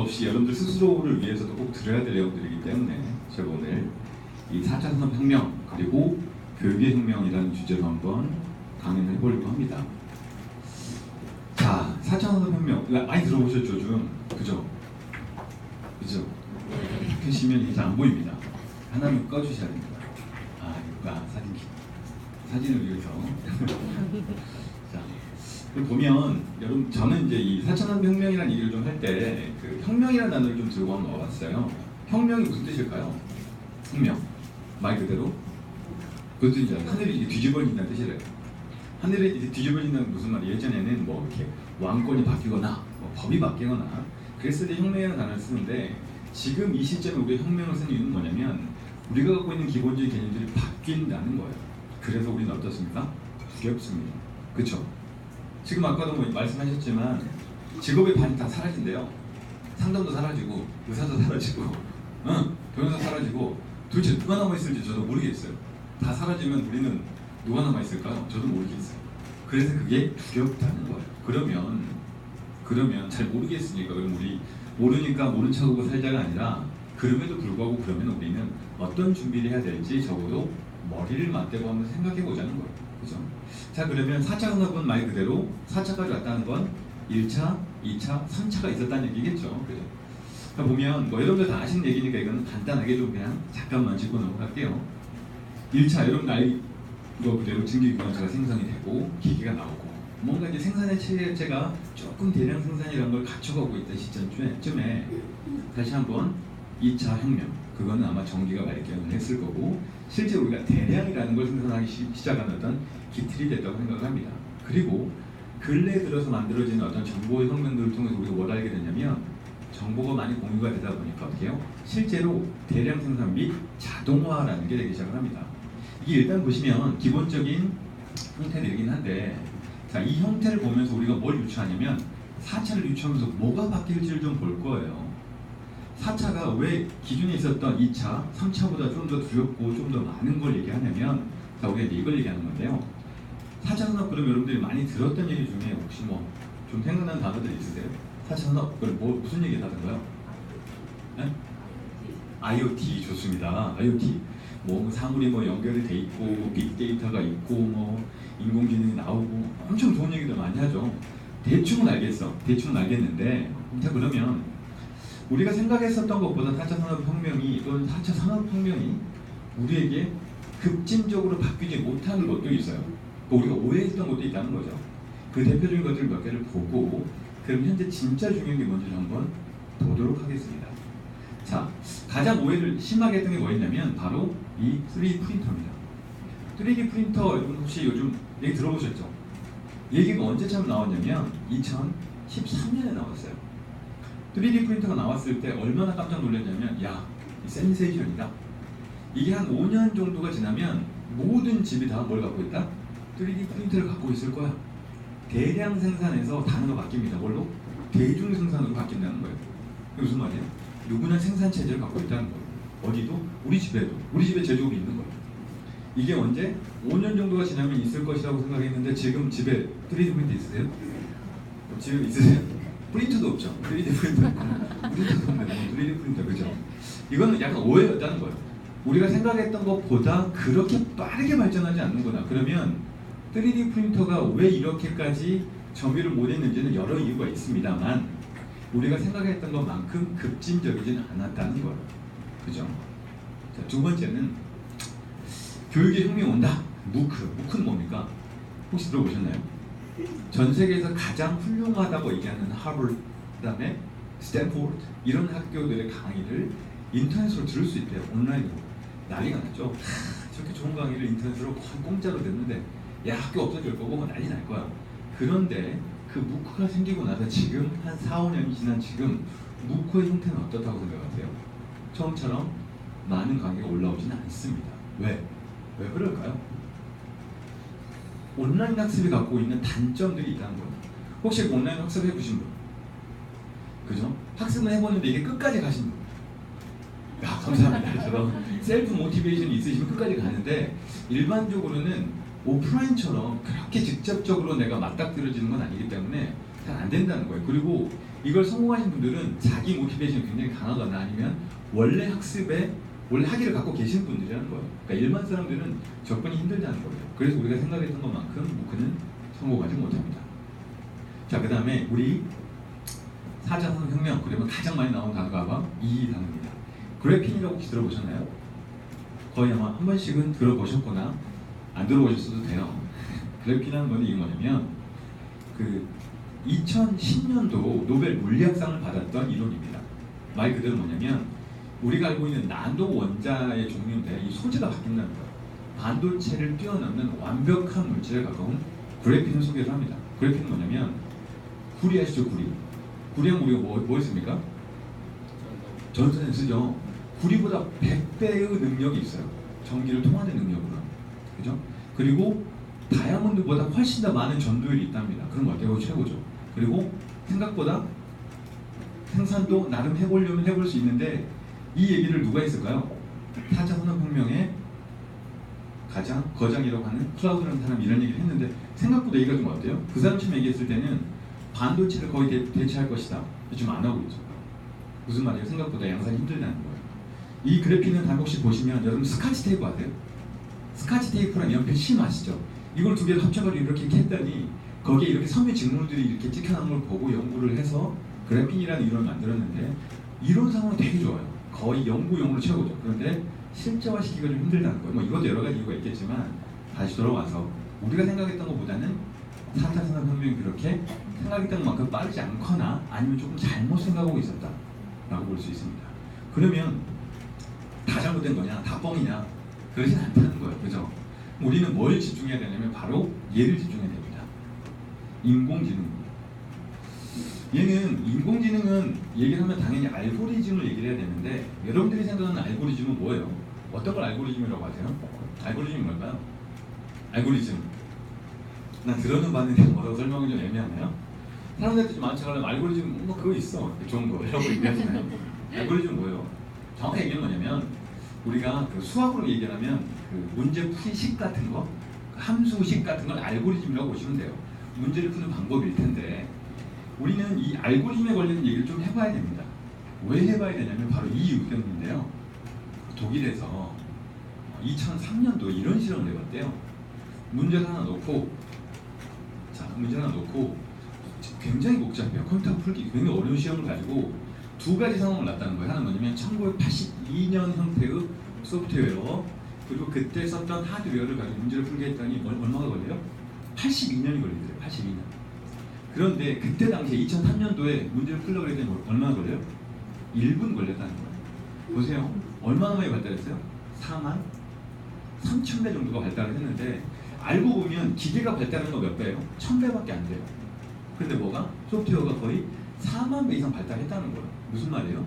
없이 여러분들 스스로를 위해서도 꼭 들어야 될 내용들이기 때문에 제가 오늘 이 4차 산업혁명 그리고 교육의 혁명이라는 주제로 한번 강연을 해보려고 합니다. 자, 4차 산업혁명 많이 들어보셨죠 좀? 그죠? 그죠? 켜시면 이게 잘 안 보입니다. 하나만 꺼주셔야 됩니다. 아, 이거 사진을 위해서. 자, 보면 여러분 저는 이제 이 4차 산업혁명이라는 얘기를 좀 할 때 그 혁명이라는 단어를 좀 들고 한번 와봤어요. 혁명이 무슨 뜻일까요? 혁명 말 그대로 그것도 이제 하늘이 이제 뒤집어진다는 뜻이래요. 하늘이 이제 뒤집어진다는 무슨 말이에요? 예전에는 뭐 이렇게 왕권이 바뀌거나 뭐 법이 바뀌거나 그랬을 때 혁명이라는 단어를 쓰는데 지금 이 시점에 우리가 혁명을 쓰는 이유는 뭐냐면 우리가 갖고 있는 기본적인 개념들이 바뀐다는 거예요. 그래서 우리는 어떻습니까? 두렵습니다. 그렇죠? 지금 아까도 뭐 말씀하셨지만 직업의 반이 다 사라진대요. 상담도 사라지고 의사도 사라지고 변호사 사라지고 도대체 누가 남아있을지 저도 모르겠어요. 다 사라지면 우리는 누가 남아있을까요? 저도 모르겠어요. 그래서 그게 두렵다는 거예요. 그러면 잘 모르겠으니까 그럼 우리 모르니까 모른 척하고 살자가 아니라 그럼에도 불구하고 그러면 우리는 어떤 준비를 해야 될지 적어도 머리를 맞대고 한번 생각해 보자는 거예요. 그죠? 자, 그러면 4차 산업은 말 그대로 4차까지 왔다는 건 1차, 2차, 3차가 있었다는 얘기겠죠. 그죠? 그러니까 보면 뭐 여러분들 다 아시는 얘기니까 이건 간단하게 좀 그냥 잠깐만 짚고 넘어갈게요. 1차 여러분 나이 뭐 그대로 증기기관차가 생성이 되고 기계가 나오고 뭔가 이제 생산의 체계가 조금 대량 생산이라는 걸 갖춰가고 있던 시점쯤에 다시 한번 2차 혁명 그거는 아마 전기가 발견을 했을 거고 실제 우리가 대량이라는 걸 생산하기 시작한 어떤 기틀이 됐다고 생각을 합니다. 그리고 근래 들어서 만들어진 어떤 정보의 혁명들을 통해서 우리가 뭘 알게 됐냐면 정보가 많이 공유가 되다 보니까 어떻게 해요? 실제로 대량 생산 및 자동화라는 게 되기 시작을 합니다. 이게 일단 보시면 기본적인 형태들이긴 한데 자, 이 형태를 보면서 우리가 뭘 유추하냐면 4차를 유추하면서 뭐가 바뀔지를 좀 볼 거예요. 4차가 왜 기존에 있었던 2차, 3차보다 좀 더 두렵고 좀 더 많은 걸 얘기하냐면 자, 우리가 이걸 얘기하는 건데요. 4차 산업 그럼 여러분들이 많이 들었던 얘기 중에 혹시 뭐 좀 생각나는 단어들 있으세요? 4차 산업 그럼 뭐 무슨 얘기 하던가요? 네? IoT 좋습니다. IoT 뭐 사물이 뭐 연결이 돼 있고 뭐 빅데이터가 있고 뭐 인공지능이 나오고 엄청 좋은 얘기들 많이 하죠. 대충은 알겠어. 대충은 알겠는데 자, 그러면 우리가 생각했었던 것보다 4차 산업혁명이 또는 4차 산업혁명이 우리에게 급진적으로 바뀌지 못하는 것도 있어요. 우리가 오해했던 것도 있다는 거죠. 그 대표적인 것들 몇 개를 보고 그럼 현재 진짜 중요한 게 뭔지 한번 보도록 하겠습니다. 자, 가장 오해를 심하게 했던 게 뭐였냐면 바로 이 3D 프린터입니다. 3D 프린터 여러분 혹시 요즘 얘기 들어보셨죠? 얘기가 언제 처음 나왔냐면 2013년에 나왔어요. 3D 프린터가 나왔을 때 얼마나 깜짝 놀랐냐면 야, 센세이션이다. 이게 한 5년 정도가 지나면 모든 집이 다 뭘 갖고 있다? 3D 프린터를 갖고 있을 거야. 대량 생산에서 단어가 바뀝니다. 뭘로? 대중 생산으로 바뀐다는 거예요. 이게 무슨 말이에요? 누구나 생산 체제를 갖고 있다는 거예요. 어디도? 우리 집에도. 우리 집에 제조업이 있는 거예요. 이게 언제? 5년 정도가 지나면 있을 것이라고 생각했는데 지금 집에 3D 프린터 있으세요? 집에 있으세요? 프린터도 없죠. 3D 프린터. 프린터도 없는데 3D 프린터 그죠? 이거는 약간 오해였다는 거예요. 우리가 생각했던 것보다 그렇게 빠르게 발전하지 않는구나. 그러면 3D 프린터가 왜 이렇게까지 정의를 못했는지는 여러 이유가 있습니다만 우리가 생각했던 것만큼 급진적이진 않았다는 거예요. 그죠? 자, 두 번째는 교육의 혁명이 온다. 무크는 뭡니까? 혹시 들어보셨나요? 전 세계에서 가장 훌륭하다고 얘기하는 하버드, 그다음에 스탠포드 이런 학교들의 강의를 인터넷으로 들을 수 있대요. 온라인으로. 난리가 났죠. 저렇게 좋은 강의를 인터넷으로 거의 공짜로 듣는데 야, 학교 없어질 거고 뭐 난리 날 거야. 그런데 그 무크가 생기고 나서 지금 한 4, 5년이 지난 지금 무크의 형태는 어떻다고 생각하세요? 처음처럼 많은 강의가 올라오지는 않습니다. 왜 그럴까요? 온라인 학습이 갖고 있는 단점들이 있다는 거예요. 혹시 온라인 학습 해보신 분? 그죠? 학습은 해보는데 이게 끝까지 가신 분? 야, 감사합니다. 저런 셀프 모티베이션이 있으시면 끝까지 가는데 일반적으로는 오프라인처럼 그렇게 직접적으로 내가 맞닥뜨려지는 건 아니기 때문에 잘 안 된다는 거예요. 그리고 이걸 성공하신 분들은 자기 모티베이션이 굉장히 강하거나 아니면 원래 학위를 갖고 계신 분들이라는 거예요. 그러니까 일반 사람들은 접근이 힘들다는 거예요. 그래서 우리가 생각했던 것만큼 그는 성공하지 못합니다. 자, 그 다음에 우리 4차 산업혁명, 그러면 가장 많이 나온 단어가 이 단어입니다. 그래핀이라고 혹시 들어보셨나요? 거의 아마 한 번씩은 들어보셨거나 안 들어보셨어도 돼요. 그래핀이라는 건 이게 뭐냐면 그 2010년도 노벨 물리학상을 받았던 이론입니다. 말 그대로 뭐냐면 우리가 알고 있는 나노 원자의 종류인데 이 소재가 바뀐다는 거예요. 반도체를 뛰어넘는 완벽한 물질에 가까운 그래핀을 소개를 합니다. 그래핀은 뭐냐면 구리 아시죠? 구리하면 우리가 뭐 있습니까? 전선에 쓰죠. 구리보다 100배의 능력이 있어요. 전기를 통하는 능력으로. 그죠? 그리고 다이아몬드보다 훨씬 더 많은 전도율이 있답니다. 그런 것 같아요. 최고죠. 그리고 생각보다 생산도 나름 해볼 수 있는데 이 얘기를 누가 했을까요? 4차 산업혁명의 가장 거장이라고 하는 클라우드라는 사람이 이런 얘기를 했는데 생각보다 얘기가 좀 어때요? 그 사람 처음 얘기했을 때는 반도체를 거의 대체할 것이다. 지금 안 하고 있죠. 무슨 말이에요? 생각보다 양산이 힘들다는 거예요. 이 그래핀은 다음 혹시 보시면 여러분 스카치 테이프 아세요? 스카치 테이프랑 연필 심 아시죠? 이걸 두 개를 합쳐가지고 이렇게 했더니 거기에 이렇게 섬유 직물들이 이렇게 찍혀나온 걸 보고 연구를 해서 그래핀이라는 이론을 만들었는데 이론상으로 되게 좋아요. 거의 연구용으로 최고죠. 그런데 실제화시키기가 좀 힘들다는 거예요. 뭐 이것도 여러 가지 이유가 있겠지만 다시 돌아와서 우리가 생각했던 것보다는 4차 산업혁명이 그렇게 생각했던 만큼 빠르지 않거나 아니면 조금 잘못 생각하고 있었다라고 볼 수 있습니다. 그러면 다 잘못된 거냐? 다 뻥이냐? 그러진 않다는 거예요. 그죠? 우리는 뭘 집중해야 되냐면 바로 얘를 집중해야 됩니다. 인공지능입니다. 얘는 인공지능은 얘기를 하면 당연히 알고리즘을 얘기를 해야 되는데 여러분들이 생각하는 알고리즘은 뭐예요? 어떤 걸 알고리즘이라고 하세요? 알고리즘이 뭘까요? 알고리즘. 난 들어는 봤는데 뭐라고 설명이 좀 애매하네요. 사람들한테 좀 많이 알고리즘 뭐 그거 있어. 좋은 거 이런 거 얘기하시나요? 알고리즘 뭐예요? 정확하게 얘기는 뭐냐면 우리가 그 수학으로 얘기하면 그 문제 풀이식 같은 거, 함수식 같은 걸 알고리즘이라고 보시면 돼요. 문제를 푸는 방법일 텐데 우리는 이 알고리즘에 관련된 얘기를 좀 해봐야 됩니다. 왜 해봐야 되냐면 바로 이 이유 때문인데요. 독일에서 2003년도 이런 실험을 해봤대요. 문제를 하나 놓고 굉장히 복잡해요. 컴퓨터 풀기 굉장히 어려운 시험을 가지고 두 가지 상황을 놨다는 거예요. 하나는 뭐냐면 1982년 형태의 소프트웨어 그리고 그때 썼던 하드웨어를 가지고 문제를 풀게 했더니 얼마가 걸려요? 82년이 걸리더래요. 82년. 그런데 그때 당시에 2003년도에 문제를 풀려고 했더니 얼마나 걸려요? 1분 걸렸다는 거예요. 보세요. 얼마나 많이 발달했어요? 4만 3천 배 정도가 발달을 했는데 알고 보면 기계가 발달하는 거 몇 배예요? 1000배밖에 안 돼요. 근데 뭐가? 소프트웨어가 거의 4만 배 이상 발달했다는 거예요. 무슨 말이에요?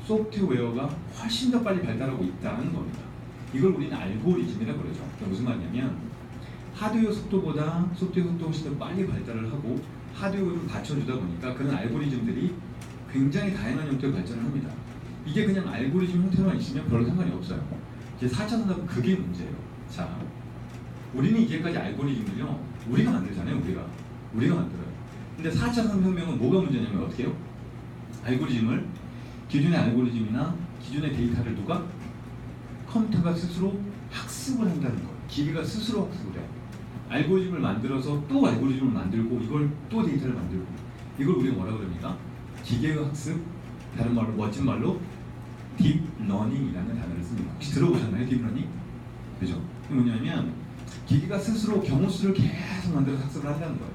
소프트웨어가 훨씬 더 빨리 발달하고 있다는 겁니다. 이걸 우리는 알고리즘이라고 그러죠. 그러니까 무슨 말이냐면 하드웨어 속도보다 소프트웨어 속도가 훨씬 더 빨리 발달을 하고 하드웨어를 받쳐주다 보니까 그런 알고리즘들이 굉장히 다양한 형태로 발전을 합니다. 이게 그냥 알고리즘 형태만 있으면 별로 상관이 없어요. 이제 4차 산업은 그게 문제예요. 자, 우리는 이제까지 알고리즘을요 우리가 만들잖아요. 우리가 만들어요. 근데 4차 산업혁명은 뭐가 문제냐면 어떻게 해요? 알고리즘을 기존의 알고리즘이나 기존의 데이터를 누가? 컴퓨터가 스스로 학습을 한다는 거예요. 기계가 스스로 학습을 해요. 알고리즘을 만들어서 또 알고리즘을 만들고 이걸 또 데이터를 만들고 이걸 우리가 뭐라 그럽니까? 기계의 학습, 다른 말로 멋진 말로 딥러닝이라는 단어를 씁니다. 혹시 들어보셨나요? 딥러닝? 그죠? 그게 뭐냐면 기계가 스스로 경우수를 계속 만들어서 학습을 한다는 거예요.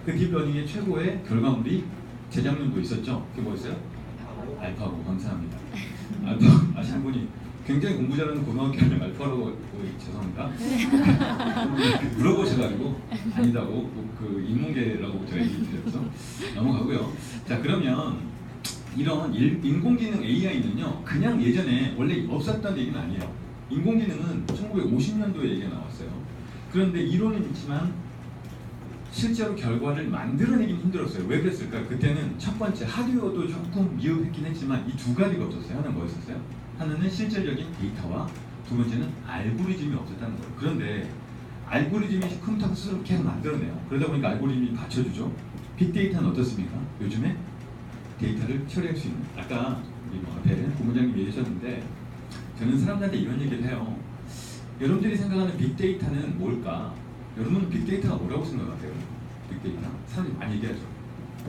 그 딥러닝의 최고의 결과물이 재작년도 있었죠. 그게 뭐였어요? 알파고. 감사합니다. 알파 아시는 분이 굉장히 공부 잘하는 고등학교를 알파라고 죄송합니다. 물어보셔가지고 아니다고 그 인문계라고 제가 얘기 드렸죠. 넘어가고요. 자, 그러면 이런 인공지능 AI는요 그냥 예전에 원래 없었던 얘기는 아니에요. 인공지능은 1950년도에 얘기가 나왔어요. 그런데 이론은 있지만 실제로 결과를 만들어내긴 힘들었어요. 왜 그랬을까요? 그때는 첫 번째 하드웨어도 조금 미흡했긴 했지만 이 두 가지가 없었어요. 하나는 뭐였었어요? 하나는 실질적인 데이터와 두 번째는 알고리즘이 없었다는 거예요. 그런데 알고리즘이 컴퓨터가 스스로 계속 만들어내요. 그러다 보니까 알고리즘이 받쳐주죠. 빅데이터는 어떻습니까? 요즘에 데이터를 처리할 수 있는, 아까 우리 벨은 고문장님 얘기하셨는데 저는 사람들한테 이런 얘기를 해요. 여러분들이 생각하는 빅데이터는 뭘까? 여러분은 빅데이터가 뭐라고 생각하세요? 빅데이터? 사람들이 많이 얘기하죠.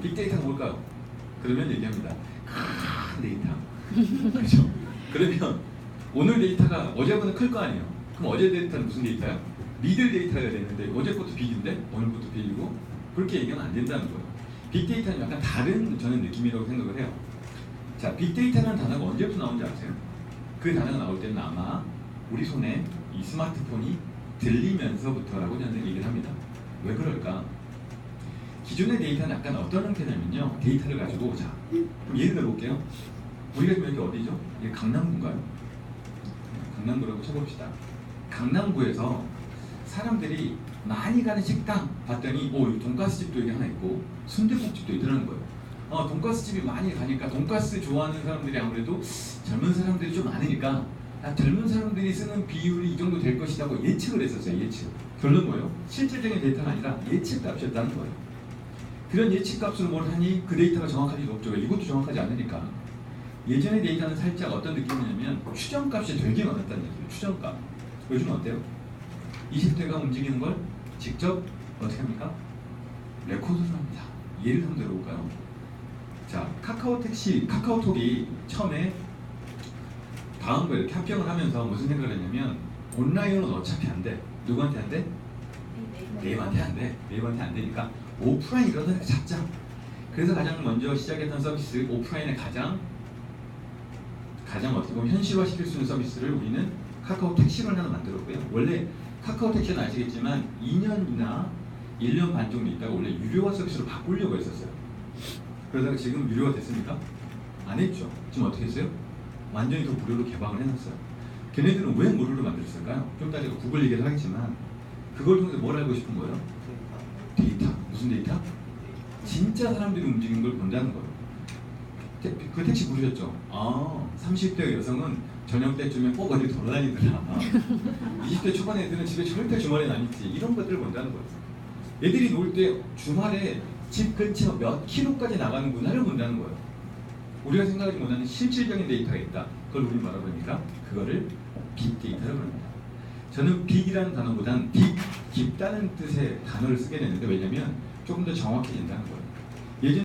빅데이터가 뭘까요? 그러면 얘기합니다. 큰 데이터. 그렇죠? 그러면 오늘 데이터가 어제보다 클 거 아니에요? 그럼 어제 데이터는 무슨 데이터야? 미들 데이터가 되는데 어제 것도 빅인데 오늘 것도 빅이고 그렇게 얘기하면 안 된다는 거예요. 빅데이터는 약간 다른 저는 느낌이라고 생각을 해요. 자, 빅데이터라는 단어가 언제부터 나온지 아세요? 그 단어가 나올 때는 아마 우리 손에 이 스마트폰이 들리면서부터라고 저는 얘기를 합니다. 왜 그럴까? 기존의 데이터는 약간 어떤 형태냐면요. 데이터를 가지고 자, 그럼 예를 들어 볼게요. 우리가 지금 여기 어디죠? 이게 강남구인가요? 강남구라고 쳐봅시다. 강남구에서 사람들이 많이 가는 식당 봤더니 여기 돈가스 집도 여기 하나 있고 순댓국집도 있더라는 거예요. 돈가스 집이 많이 가니까 돈가스 좋아하는 사람들이 아무래도 젊은 사람들이 좀 많으니까 젊은 사람들이 쓰는 비율이 이 정도 될 것이라고 예측을 했었어요. 예측. 결론 뭐예요? 실질적인 데이터가 아니라 예측값이었다는 거예요. 그런 예측값으로 뭘 하니 그 데이터가 정확하지도 없죠. 이것도 정확하지 않으니까. 예전의 데이터는 살짝 어떤 느낌이냐면 추정값이 되게 많았다는 얘기예요. 추정값. 요즘은 어때요? 20대가 움직이는 걸 직접 어떻게 합니까? 레코드를 합니다. 예를 한번 들어볼까요? 자, 카카오톡이 처음에 다음과 이렇게 합병을 하면서 무슨 생각을 했냐면 온라인은 어차피 안 돼. 누구한테 안 돼? 네이버한테 안 돼. 네이버한테 안 되니까 오프라인이라도 잡자. 그래서 가장 먼저 시작했던 서비스, 오프라인의 가장 어떻게 보면 현실화 시킬 수 있는 서비스를 우리는 카카오 택시를 하나 만들었고요. 원래 카카오 택시는 아시겠지만 2년이나 1년 반 정도 있다가 원래 유료화 서비스로 바꾸려고 했었어요. 그러다가 지금 유료화 됐습니까? 안 했죠. 지금 어떻게 했어요? 완전히 더 무료로 개방을 해놨어요. 걔네들은 왜 무료로 만들었을까요? 좀 이따 제가 구글 얘기를 하겠지만 그걸 통해서 뭘 알고 싶은 거예요? 데이터. 무슨 데이터? 진짜 사람들이 움직이는 걸 본다는 거예요. 그 택시 부르셨죠? 30대 여성은 저녁 때쯤에 꼭 어디 돌아다니더라. 20대 초반 애들은 집에 절대 주말엔 안 있지. 이런 것들을 본다는 거예요. 애들이 놀 때 주말에 집 근처 몇 킬로까지 나가는 문화를 본다는 거예요. 우리가 생각하지 못하는 실질적인 데이터가 있다. 그걸 우리 뭐라 그러니까 그거를 빅데이터라고 합니다. 저는 빅이라는 단어보단 깊다는 뜻의 단어를 쓰게 되는데 왜냐면 조금 더 정확해진다는 거예요. 예전